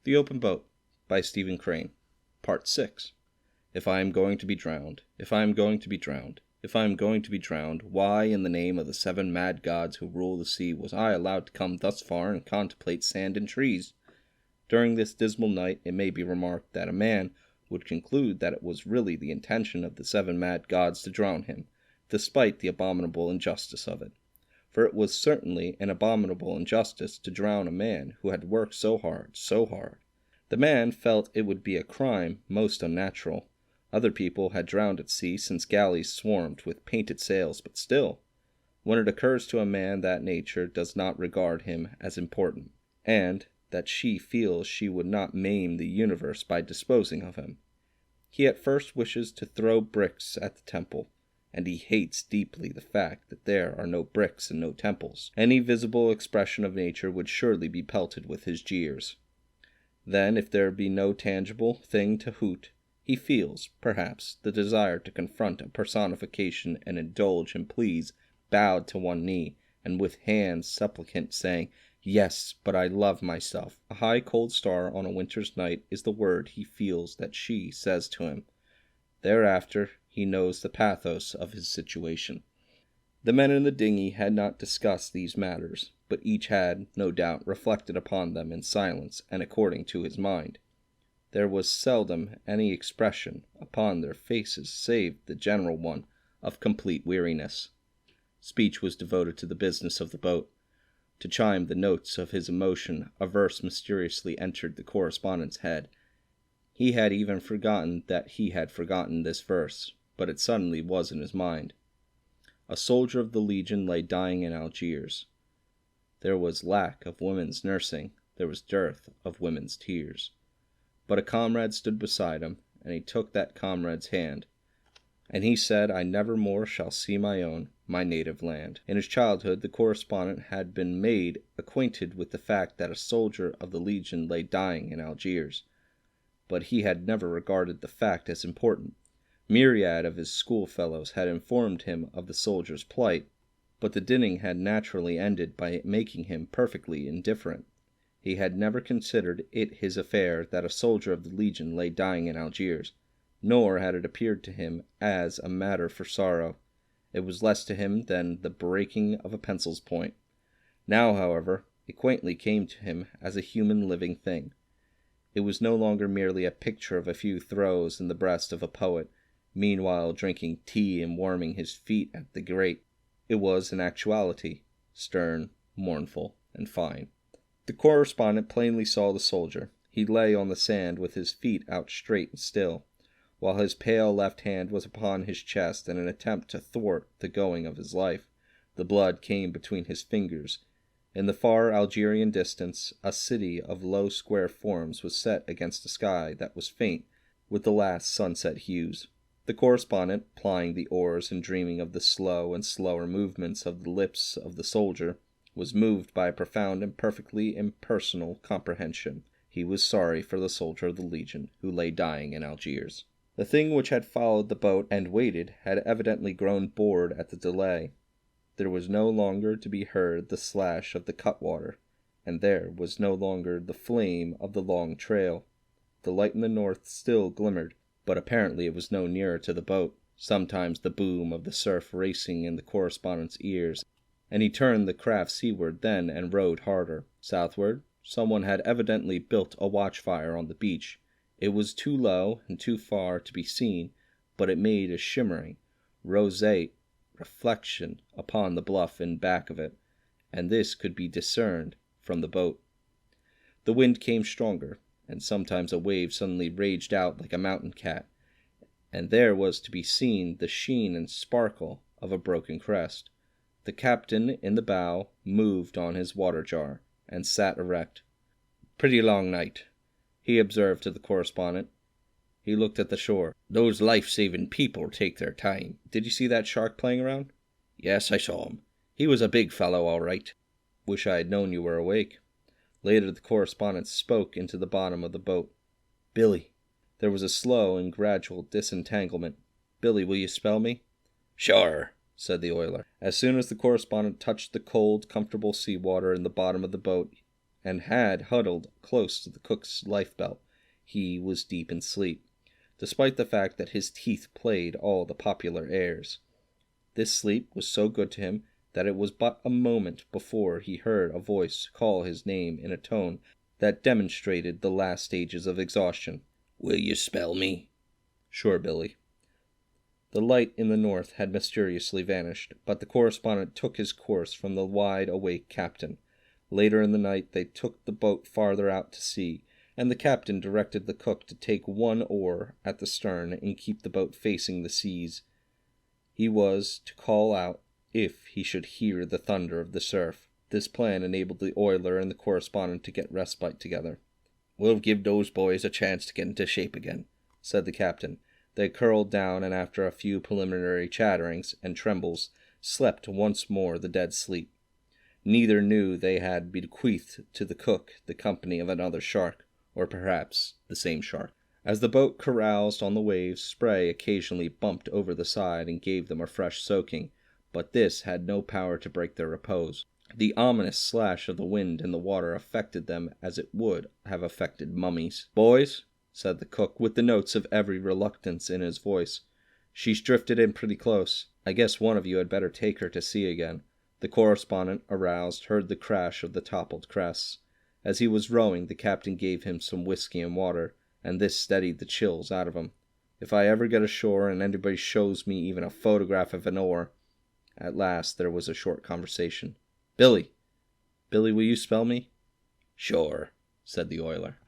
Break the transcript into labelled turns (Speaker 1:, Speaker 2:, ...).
Speaker 1: The Open Boat by Stephen Crane. Part 6. If I am going to be drowned, if I am going to be drowned, if I am going to be drowned, why in the name of the 7 mad gods who rule the sea was I allowed to come thus far and contemplate sand and trees? During this dismal night it may be remarked that a man would conclude that it was really the intention of the 7 mad gods to drown him, despite the abominable injustice of it. For it was certainly an abominable injustice to drown a man who had worked so hard, so hard. The man felt it would be a crime most unnatural. Other people had drowned at sea since galleys swarmed with painted sails, but still, when it occurs to a man that nature does not regard him as important, and that she feels she would not maim the universe by disposing of him, he at first wishes to throw bricks at the temple, and he hates deeply the fact that there are no bricks and no temples. Any visible expression of nature would surely be pelted with his jeers. Then, if there be no tangible thing to hoot, he feels, perhaps, the desire to confront a personification and indulge in pleas, bowed to one knee, and with hands supplicant, saying, "Yes, but I love myself." A high cold star on a winter's night is the word he feels that she says to him. Thereafter he knows the pathos of his situation. The men in the dinghy had not discussed these matters, but each had, no doubt, reflected upon them in silence and according to his mind. There was seldom any expression upon their faces save the general one of complete weariness. Speech was devoted to the business of the boat. To chime the notes of his emotion, a verse mysteriously entered the correspondent's head. He had even forgotten that he had forgotten this verse, but it suddenly was in his mind. A soldier of the Legion lay dying in Algiers. There was lack of women's nursing, there was dearth of women's tears. But a comrade stood beside him, and he took that comrade's hand, and he said, "I never more shall see my own, my native land." In his childhood, the correspondent had been made acquainted with the fact that a soldier of the Legion lay dying in Algiers, but he had never regarded the fact as important. Myriad of his schoolfellows had informed him of the soldier's plight, but the dinning had naturally ended by making him perfectly indifferent. He had never considered it his affair that a soldier of the Legion lay dying in Algiers, nor had it appeared to him as a matter for sorrow. It was less to him than the breaking of a pencil's point. Now, however, it quaintly came to him as a human living thing. It was no longer merely a picture of a few throes in the breast of a poet, meanwhile drinking tea and warming his feet at the grate. It was an actuality, stern, mournful, and fine. The correspondent plainly saw the soldier. He lay on the sand with his feet out straight and still, while his pale left hand was upon his chest in an attempt to thwart the going of his life. The blood came between his fingers. In the far Algerian distance, a city of low square forms was set against a sky that was faint with the last sunset hues. The correspondent, plying the oars and dreaming of the slow and slower movements of the lips of the soldier, was moved by a profound and perfectly impersonal comprehension. He was sorry for the soldier of the Legion who lay dying in Algiers. The thing which had followed the boat and waited had evidently grown bored at the delay. There was no longer to be heard the slash of the cutwater, and there was no longer the flame of the long trail. The light in the north still glimmered, but apparently it was no nearer to the boat. Sometimes the boom of the surf racing in the correspondent's ears, and he turned the craft seaward then and rowed harder. Southward, someone had evidently built a watchfire on the beach. It was too low and too far to be seen, but it made a shimmering, roseate reflection upon the bluff in back of it, and this could be discerned from the boat. The wind came stronger, and sometimes a wave suddenly raged out like a mountain cat, and there was to be seen the sheen and sparkle of a broken crest. The captain in the bow moved on his water jar, and sat erect. "Pretty long night," he observed to the correspondent. He looked at the shore. "Those life-saving people take their time." "Did you see that shark playing around?" "Yes, I saw him. He was a big fellow, all right." "Wish I had known you were awake." Later the correspondent spoke into the bottom of the boat. "Billy." There was a slow and gradual disentanglement. "Billy, will you spell me?" "Sure," said the oiler. As soon as the correspondent touched the cold, comfortable sea water in the bottom of the boat, and had huddled close to the cook's lifebelt. He was deep in sleep, despite the fact that his teeth played all the popular airs. This sleep was so good to him that it was but a moment before he heard a voice call his name in a tone that demonstrated the last stages of exhaustion. "Will you spell me?" "Sure, Billy." The light in the north had mysteriously vanished, but the correspondent took his course from the wide-awake captain. Later in the night they took the boat farther out to sea, and the captain directed the cook to take one oar at the stern and keep the boat facing the seas. He was to call out if he should hear the thunder of the surf. This plan enabled the oiler and the correspondent to get respite together. "We'll give those boys a chance to get into shape again," said the captain. They curled down, and after a few preliminary chatterings and trembles, slept once more the dead sleep. Neither knew they had bequeathed to the cook the company of another shark, or perhaps the same shark. As the boat caroused on the waves, spray occasionally bumped over the side and gave them a fresh soaking, but this had no power to break their repose. The ominous slash of the wind in the water affected them as it would have affected mummies. "Boys," said the cook, with the notes of every reluctance in his voice, "she's drifted in pretty close. I guess one of you had better take her to sea again." The correspondent, aroused, heard the crash of the toppled crests. As he was rowing, the captain gave him some whiskey and water, and this steadied the chills out of him. "If I ever get ashore and anybody shows me even a photograph of an oar—" At last there was a short conversation. Billy, will you spell me?" "Sure," said the oiler.